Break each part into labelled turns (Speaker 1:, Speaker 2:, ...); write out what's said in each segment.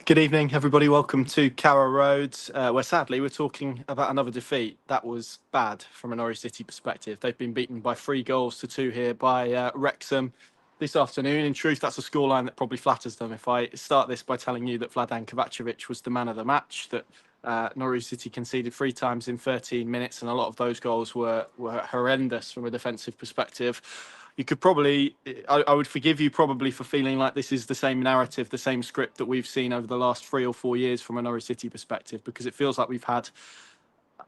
Speaker 1: Good evening, everybody. Welcome to Carrow Road, where sadly we're talking about another defeat. That was bad from a Norwich City perspective. They've been beaten by 3 goals to 2 here by Wrexham this afternoon. In truth, that's a scoreline that probably flatters them. If I start this by telling you that Vladan Kovacevic was the man of the match, that Norwich City conceded 3 times in 13 minutes, and a lot of those goals were horrendous from a defensive perspective. You could probably, I would forgive you probably for feeling like this is the same narrative, the same script that we've seen over the last 3 or 4 years from a Norwich City perspective, because it feels like we've had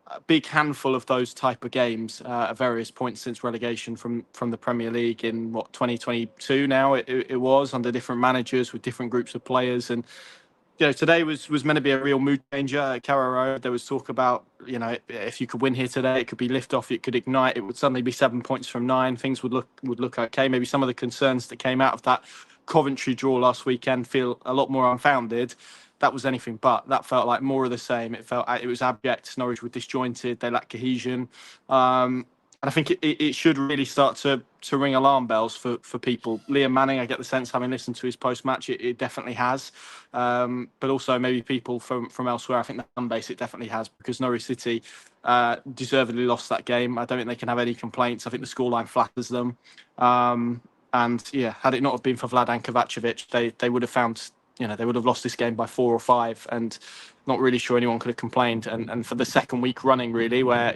Speaker 1: a big handful of those type of games at various points since relegation from the Premier League in 2022 now it was under different managers with different groups of players. And today was meant to be a real mood changer at Carrow Road. There was talk about, if you could win here today, it could be lift off, it could ignite, it would suddenly be 7 points from 9. Things would look okay. Maybe some of the concerns that came out of that Coventry draw last weekend feel a lot more unfounded. That was anything but. That felt like more of the same. It was abject. Norwich were disjointed. They lacked cohesion. And I think it should really start to ring alarm bells for people. Liam Manning, I get the sense, having listened to his post-match, it definitely has. But also maybe people from elsewhere, I think the fan base, it definitely has, because Norwich City deservedly lost that game. I don't think they can have any complaints. I think the scoreline flatters them. And yeah, had it not have been for Vladan Kovacevic, they would have found, they would have lost this game by 4 or 5, and not really sure anyone could have complained. And for the second week running, really, where,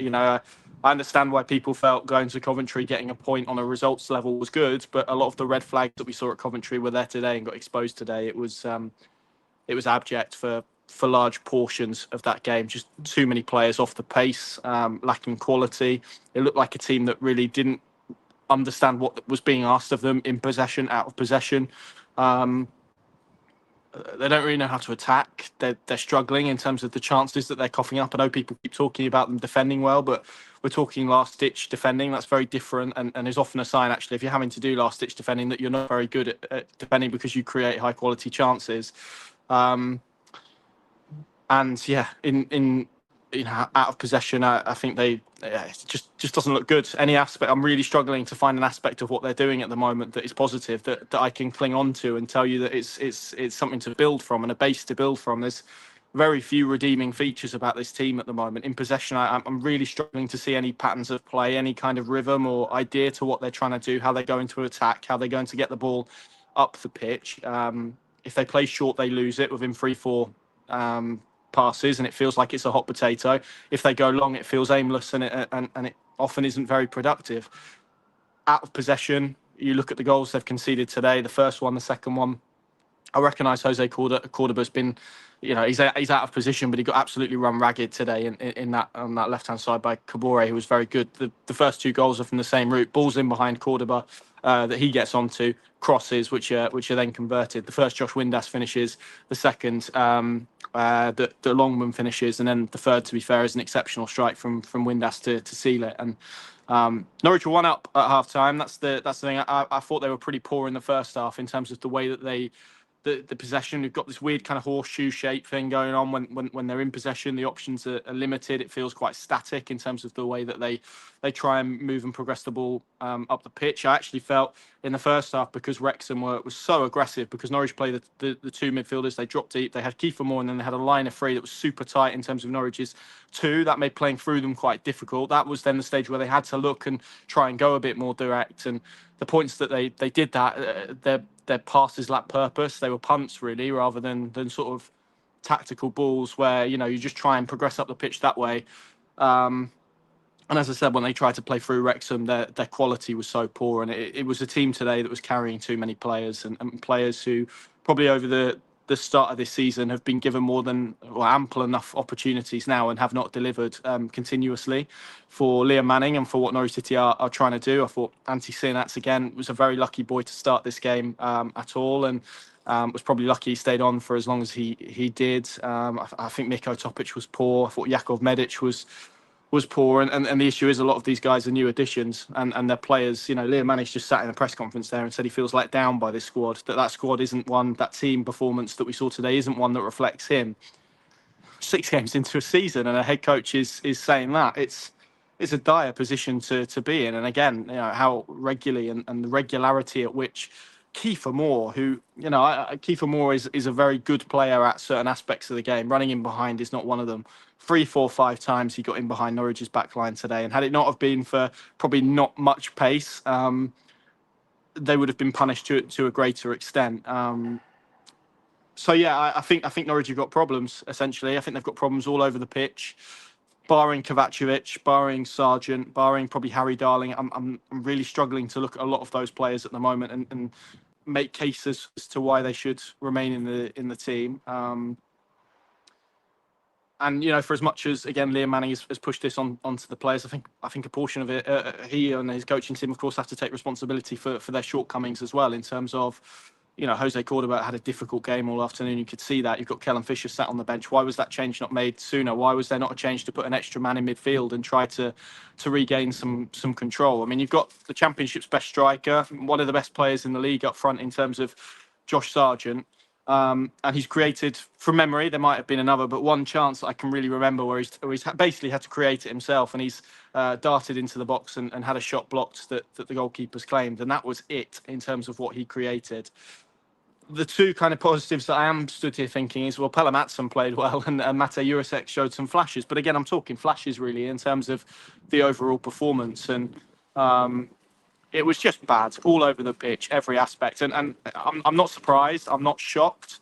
Speaker 1: I understand why people felt going to Coventry, getting a point on a results level was good, but a lot of the red flags that we saw at Coventry were there today and got exposed today. It was abject for large portions of that game. Just too many players off the pace, lacking quality. It looked like a team that really didn't understand what was being asked of them in possession, out of possession. They don't really know how to attack. They're struggling in terms of the chances that they're coughing up. I know people keep talking about them defending well, but we're talking last-ditch defending. That's very different, and is often a sign, actually, if you're having to do last-ditch defending, that you're not very good at defending because you create high-quality chances. And yeah, in out of possession, I think it just doesn't look good. Any aspect, I'm really struggling to find an aspect of what they're doing at the moment that is positive, that I can cling on to and tell you that it's something to build from and a base to build from. There's very few redeeming features about this team at the moment. In possession, I'm really struggling to see any patterns of play, any kind of rhythm or idea to what they're trying to do, how they're going to attack, how they're going to get the ball up the pitch. If they play short, they lose it within 3-4 passes, and it feels like it's a hot potato. If they go long, it feels aimless, and it often isn't very productive. Out of possession, you look at the goals they've conceded today, the first one, the second one. I recognise Jose Cordoba's been, he's out of position, but he got absolutely run ragged today in that on that left hand side by Kabore, who was very good. The first 2 goals are from the same route, balls in behind Cordoba that he gets onto, crosses which are then converted. The first Josh Windass finishes, the second the Longman finishes, and then the third, to be fair, is an exceptional strike from Windass to seal it. And Norwich were 1 up at half time. That's the thing. I thought they were pretty poor in the first half in terms of the way that the possession. We've got this weird kind of horseshoe shape thing going on when they're in possession. The options are limited. It feels quite static in terms of the way that they try and move and progress the ball up the pitch. I actually felt in the first half, because Wrexham was so aggressive, because Norwich played the 2 midfielders, they dropped deep. They had Kiefer Moore, and then they had a line of 3 that was super tight in terms of Norwich's 2. That made playing through them quite difficult. That was then the stage where they had to look and try and go a bit more direct. And the points that they did that, their passes lacked purpose. They were punts, really, rather than sort of tactical balls where, you just try and progress up the pitch that way. And as I said, when they tried to play through Wrexham, their quality was so poor. And it was a team today that was carrying too many players, and players who probably over the start of this season have been given more than ample enough opportunities now and have not delivered continuously. For Liam Manning and for what Norwich City are trying to do, I thought Antti Sinats, again, was a very lucky boy to start this game at all, and was probably lucky he stayed on for as long as he did. I think Miko Topic was poor. I thought Jakov Medic was poor, and the issue is a lot of these guys are new additions, and their players. Liam Manning just sat in a press conference there and said he feels let down by this squad. That squad isn't one. That team performance that we saw today isn't one that reflects him. 6 games into a season, and a head coach is saying that it's a dire position to be in. And again, how regularly and the regularity at which Kiefer Moore, who, Kiefer Moore is a very good player at certain aspects of the game. Running in behind is not one of them. 3, 4, 5 times he got in behind Norwich's backline today, and had it not have been for probably not much pace, they would have been punished to a greater extent. So yeah, I think Norwich have got problems. Essentially, I think they've got problems all over the pitch, barring Kovacevic, barring Sargent, barring probably Harry Darling. I'm really struggling to look at a lot of those players at the moment and make cases as to why they should remain in the team. And for as much as again Liam Manning has pushed this onto the players, I think a portion of it, he and his coaching team, of course, have to take responsibility for their shortcomings as well. In terms of, Jose Cordoba had a difficult game all afternoon. You could see that. You've got Kellen Fisher sat on the bench. Why was that change not made sooner? Why was there not a change to put an extra man in midfield and try to regain some control? I mean, you've got the Championship's best striker, one of the best players in the league up front in terms of Josh Sargent. And he's created, from memory, there might have been another, but one chance I can really remember where he's basically had to create it himself, and he's darted into the box and had a shot blocked that the goalkeeper's claimed, and that was it in terms of what he created. The two kind of positives that I am stood here thinking is, well, Pelle Mattsson played well, and Mate Jurasek showed some flashes, but again, I'm talking flashes really in terms of the overall performance, and it was just bad all over the pitch, every aspect. And I'm not surprised. I'm not shocked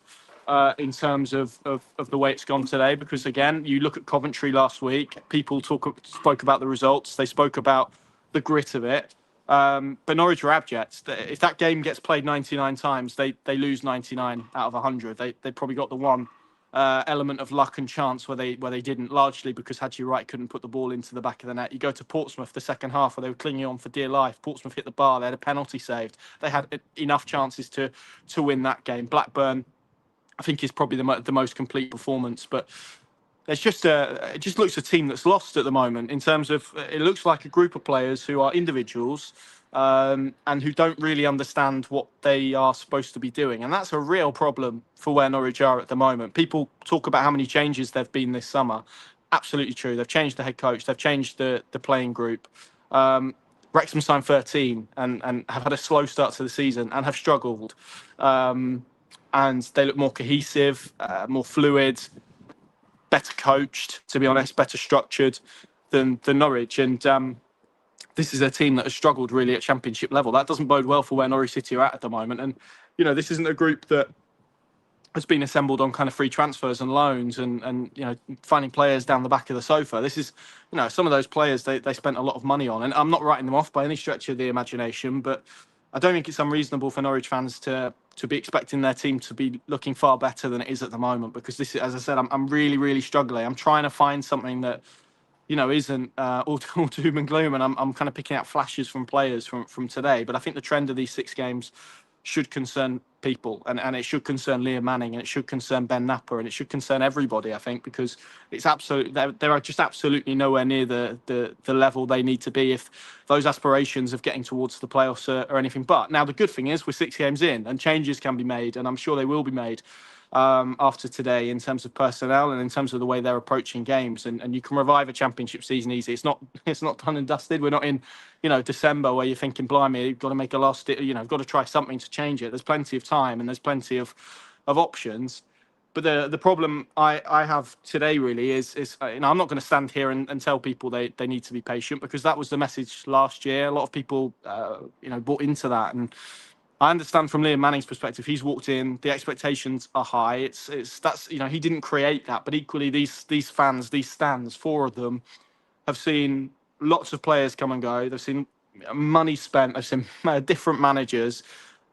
Speaker 1: in terms of the way it's gone today, because, again, you look at Coventry last week, people spoke about the results. They spoke about the grit of it. But Norwich are abject. If that game gets played 99 times, they lose 99 out of 100. They probably got the one element of luck and chance where they didn't, largely because Haji Wright couldn't put the ball into the back of the net. You go to Portsmouth the second half where they were clinging on for dear life. Portsmouth hit the bar. They had a penalty saved. They had enough chances to win that game. Blackburn, I think, is probably the most complete performance, but it just looks a team that's lost at the moment. In terms of, it looks like a group of players who are individuals and who don't really understand what they are supposed to be doing, and that's a real problem for where Norwich are at the moment. People talk about how many changes there've been this summer. Absolutely true. They've changed the head coach. They've changed the playing group. Wrexham signed 13 and have had a slow start to the season and have struggled. And they look more cohesive, more fluid, better coached, to be honest, better structured than Norwich. And this is a team that has struggled really at Championship level. That doesn't bode well for where Norwich City are at the moment. And, this isn't a group that has been assembled on kind of free transfers and loans and finding players down the back of the sofa. This is, some of those players they spent a lot of money on. And I'm not writing them off by any stretch of the imagination, but I don't think it's unreasonable for Norwich fans to be expecting their team to be looking far better than it is at the moment, because this is, as I said, I'm really, really struggling. I'm trying to find something that, isn't all doom and gloom, and I'm kind of picking out flashes from players from today. But I think the trend of these 6 games should concern people, and it should concern Liam Manning, and it should concern Ben Napper, and it should concern everybody, I think, because it's they are just absolutely nowhere near the level they need to be if those aspirations of getting towards the playoffs are anything but. Now, the good thing is we're 6 games in and changes can be made, and I'm sure they will be made after today in terms of personnel and in terms of the way they're approaching games, and you can revive a Championship season easy. It's not done and dusted. We're not in December where you're thinking, blimey, you've got to make a last, got to try something to change it. There's plenty of time and there's plenty of options. But the problem I have today really is I'm not going to stand here and tell people they need to be patient, because that was the message last year. A lot of people bought into that, and I understand from Liam Manning's perspective, he's walked in, the expectations are high. That's he didn't create that, but equally these fans, these stands, 4 of them, have seen lots of players come and go. They've seen money spent. They've seen different managers,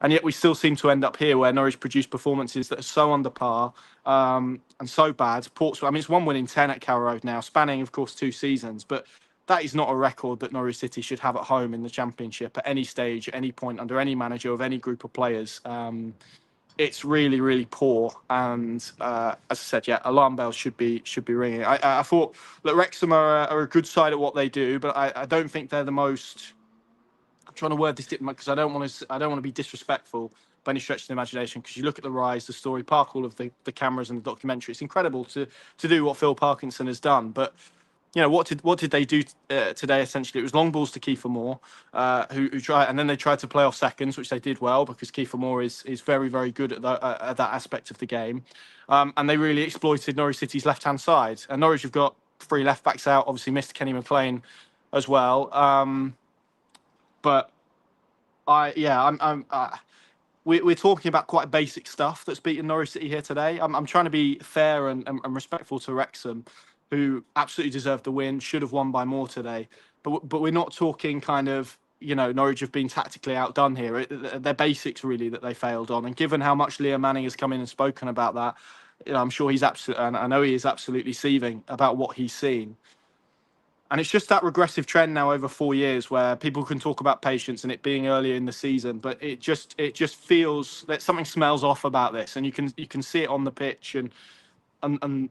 Speaker 1: and yet we still seem to end up here where Norwich produce performances that are so under par and so bad. Portsmouth, I mean, it's 1 win in 10 at Carrow Road now, spanning, of course, 2 seasons, but that is not a record that Norwich City should have at home in the Championship at any stage, at any point, under any manager of any group of players. It's really, really poor, and as I said, alarm bells should be ringing. I thought that Wrexham are a good side at what they do, but I don't think they're the most. I'm trying to word this because I don't want to be disrespectful by any stretch of the imagination, because you look at the rise, the story, park all of the cameras and the documentary. It's incredible to do what Phil Parkinson has done, but what did they do today? Essentially, it was long balls to Kiefer Moore, who tried, and then they tried to play off seconds, which they did well because Kiefer Moore is very very good at that aspect of the game, and they really exploited Norwich City's left hand side. And Norwich have got three left backs out, obviously missed Kenny McLean as well, but we're talking about quite basic stuff that's beaten Norwich City here today. I'm trying to be fair and respectful to Wrexham, who absolutely deserved the win, should have won by more today. But we're not talking kind of, Norwich have been tactically outdone here. They're basics really that they failed on. And given how much Liam Manning has come in and spoken about that, I'm sure he's absolutely, and I know he is absolutely seething about what he's seen. And it's just that regressive trend now over 4 years where people can talk about patience and it being earlier in the season, but it just feels that something smells off about this, and you can see it on the pitch and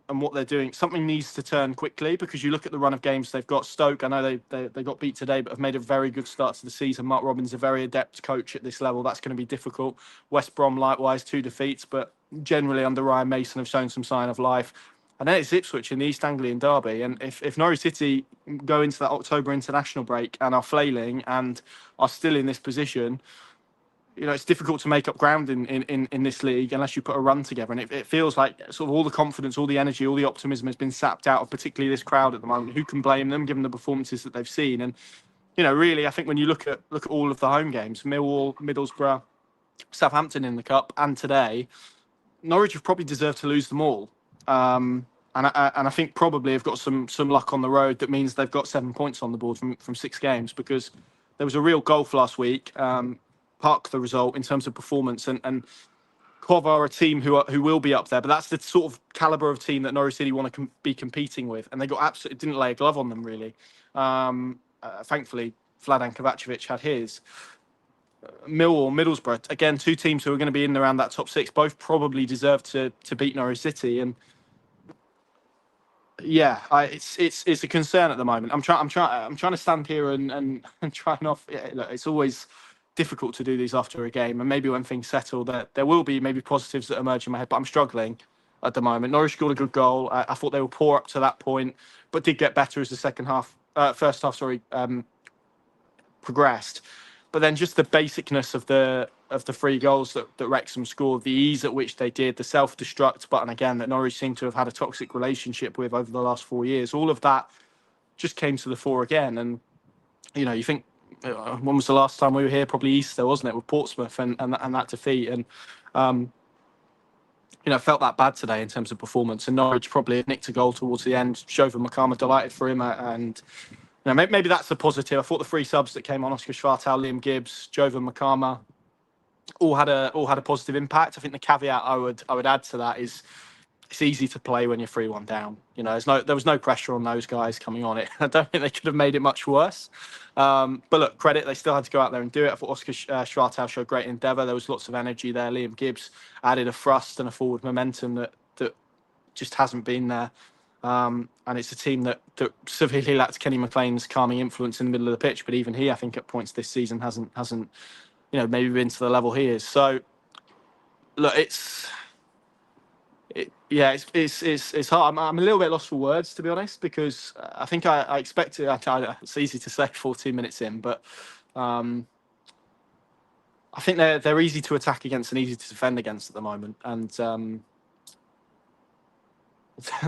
Speaker 1: what they're doing. Something needs to turn quickly because you look at the run of games they've got. Stoke, I know they got beat today, but have made a very good start to the season. Mark Robins, a very adept coach at this level. That's going to be difficult. West Brom, likewise, 2 defeats, but generally under Ryan Mason have shown some sign of life. And then it's Ipswich in the East Anglian derby. And if Norwich City go into that October international break and are flailing and are still in this position, it's difficult to make up ground in this league unless you put a run together. And it feels like sort of all the confidence, all the energy, all the optimism has been sapped out of particularly this crowd at the moment. Who can blame them given the performances that they've seen? And, really, I think when you look at all of the home games, Millwall, Middlesbrough, Southampton in the Cup and today, Norwich have probably deserved to lose them all. And I think probably have got some luck on the road that means they've got 7 points on the board from 6 games, because there was a real gulf last week. Park the result in terms of performance, and Cov are a team who will be up there, but that's the sort of caliber of team that Norwich City want to be competing with, and they got absolutely didn't lay a glove on them really. Thankfully, Vladan Kovacevic had his. Millwall, Middlesbrough, again, 2 teams who are going to be in around that top 6, both probably deserve to beat Norwich City. And yeah, it's a concern at the moment. I'm trying to stand here and try not. Look, it's always difficult to do these after a game, and maybe when things settle, there will be maybe positives that emerge in my head. But I'm struggling at the moment. Norwich scored a good goal. I thought they were poor up to that point, but did get better as the first half, progressed. But then just the basicness of the 3 goals that Wrexham scored, the ease at which they did, the self-destruct button again that Norwich seem to have had a toxic relationship with over the last 4 years, all of that just came to the fore again. And you think, when was the last time we were here? Probably Easter, wasn't it, with Portsmouth and that defeat? And felt that bad today in terms of performance. And Norwich probably nicked a goal towards the end. Jovan Makama, delighted for him, and maybe that's a positive. I thought the 3 subs that came on, Oscar Schwartau, Liam Gibbs, Jovan Makama, all had a positive impact. I think the caveat I would add to that is it's easy to play when you're 3-1 down. There was no pressure on those guys coming on it. I don't think they could have made it much worse. But look, credit, they still had to go out there and do it. I thought Oscar Schwartau showed great endeavour. There was lots of energy there. Liam Gibbs added a thrust and a forward momentum that just hasn't been there. And it's a team that severely lacks Kenny McLean's calming influence in the middle of the pitch. But even he, I think, at points this season hasn't maybe been to the level he is. So look, it's hard. I'm a little bit lost for words, to be honest, because I think I expected. It's easy to say 14 minutes in, but I think they're easy to attack against and easy to defend against at the moment, and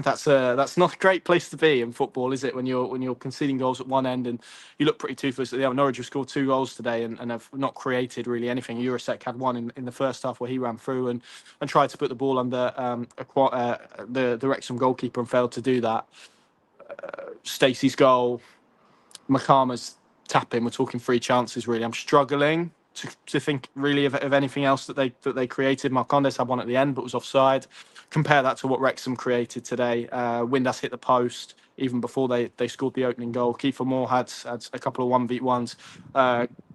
Speaker 1: that's not a great place to be in football, is it? When you're conceding goals at one end and you look pretty toothless at the other. Norwich have scored 2 goals today and have not created really anything. Jurasek had one in the first half where he ran through and tried to put the ball under the Wrexham goalkeeper and failed to do that. Stacey's goal, Makama's tap-in. We're talking 3 chances really. I'm struggling to think really of anything else that they created. Marcondes had one at the end but was offside. Compare that to what Wrexham created today. Windass hit the post even before they scored the opening goal. Kiefer Moore had a couple of 1v1s.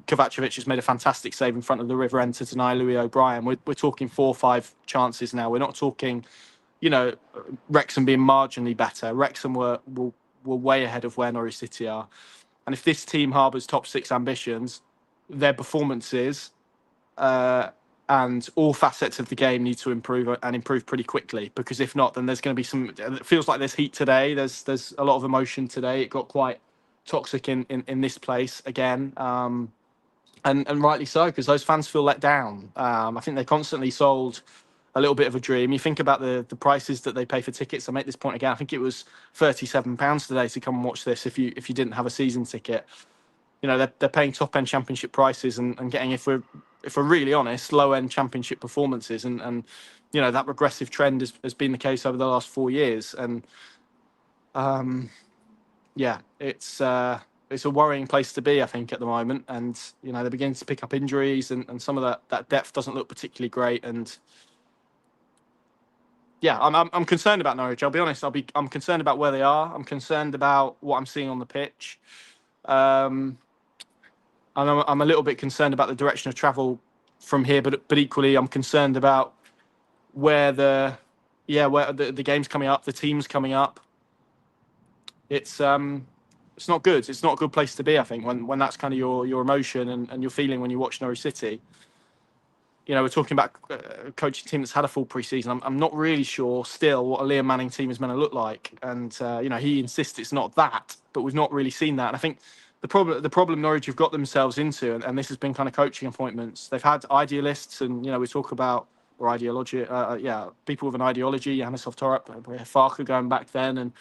Speaker 1: Kovacevic has made a fantastic save in front of the river end to deny Louis O'Brien. We're talking 4 or 5 chances now. We're not talking, Wrexham being marginally better. Wrexham were way ahead of where Norwich City are. And if this team harbours top 6 ambitions, their performances and all facets of the game need to improve and improve pretty quickly, because if not, then there's going to be some. It feels like there's heat today. There's a lot of emotion today. It got quite toxic in this place again, and rightly so, because those fans feel let down. I think they constantly sold a little bit of a dream. You think about the prices that they pay for tickets. I make this point again. I think it was £37 today to come and watch this if you didn't have a season ticket. You know, they're paying top end championship prices and getting, if we're really honest, low end championship performances, and you know, that regressive trend has been the case over the last 4 years. And yeah, it's a worrying place to be, I think, at the moment. And you know, they're beginning to pick up injuries, and some of that depth doesn't look particularly great. And yeah, I'm concerned about Norwich. I'll be honest. I'm concerned about where they are. I'm concerned about what I'm seeing on the pitch. And I'm a little bit concerned about the direction of travel from here, but equally I'm concerned about where the game's coming up, the team's coming up. It's not good. It's not a good place to be, I think, when that's kind of your emotion and your feeling when you watch Norwich City. You know, we're talking about a coaching team that's had a full pre-season. I'm not really sure still what a Liam Manning team is going to look like. And, you know, he insists it's not that, but we've not really seen that. And I think the problem Norwich have got themselves into, and this has been kind of coaching appointments. They've had idealists, and, you know, we talk about, or ideology, people with an ideology, Yannis Oftorap, Farker going back then. And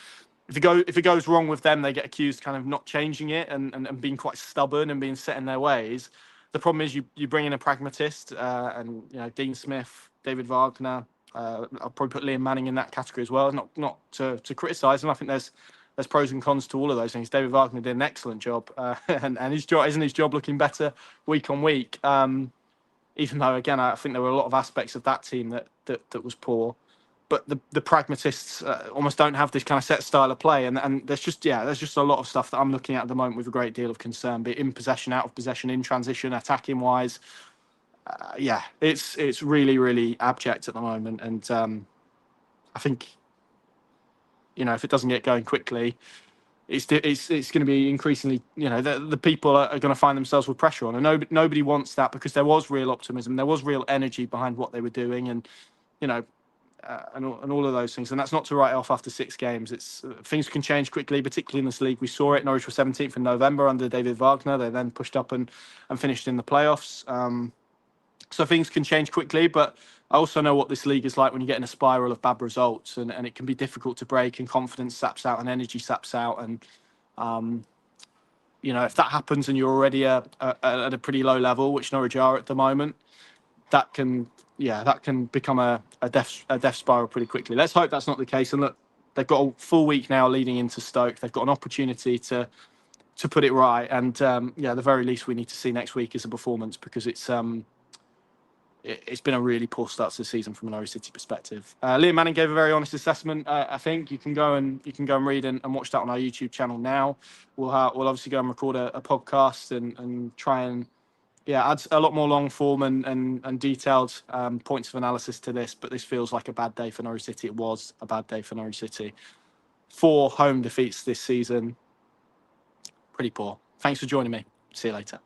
Speaker 1: if it goes wrong with them, they get accused kind of not changing it and being quite stubborn and being set in their ways. The problem is you bring in a pragmatist, and you know, Dean Smith, David Wagner. I'll probably put Liam Manning in that category as well. Not to criticise him. I think there's pros and cons to all of those things. David Wagner did an excellent job, and his job looking better week on week. Even though, again, I think there were a lot of aspects of that team that was poor. But the pragmatists almost don't have this kind of set style of play, and there's just a lot of stuff that I'm looking at the moment with a great deal of concern, be it in possession, out of possession, in transition, attacking wise. It's really, really abject at the moment, and I think, you know, if it doesn't get going quickly, it's going to be increasingly, you know, the people are going to find themselves with pressure on, and nobody wants that, because there was real optimism, there was real energy behind what they were doing, and you know. And all of those things, and that's not to write off after 6 games. It's things can change quickly, particularly in this league. We saw it. Norwich were 17th in November under David Wagner. They then pushed up and finished in the playoffs. So things can change quickly, but I also know what this league is like when you get in a spiral of bad results, and it can be difficult to break, and confidence saps out and energy saps out. And you know, if that happens and you're already at a pretty low level, which Norwich are at the moment, that can become a death spiral pretty quickly. Let's hope that's not the case. And look, they've got a full week now leading into Stoke. They've got an opportunity to put it right. And the very least we need to see next week is a performance, because it's been a really poor start to the season from a Norwich City perspective. Liam Manning gave a very honest assessment. I think you can go and read and watch that on our YouTube channel now. We'll obviously go and record a podcast and try and adds a lot more long form and detailed points of analysis to this. But this feels like a bad day for Norwich City. It was a bad day for Norwich City. 4 home defeats this season. Pretty poor. Thanks for joining me. See you later.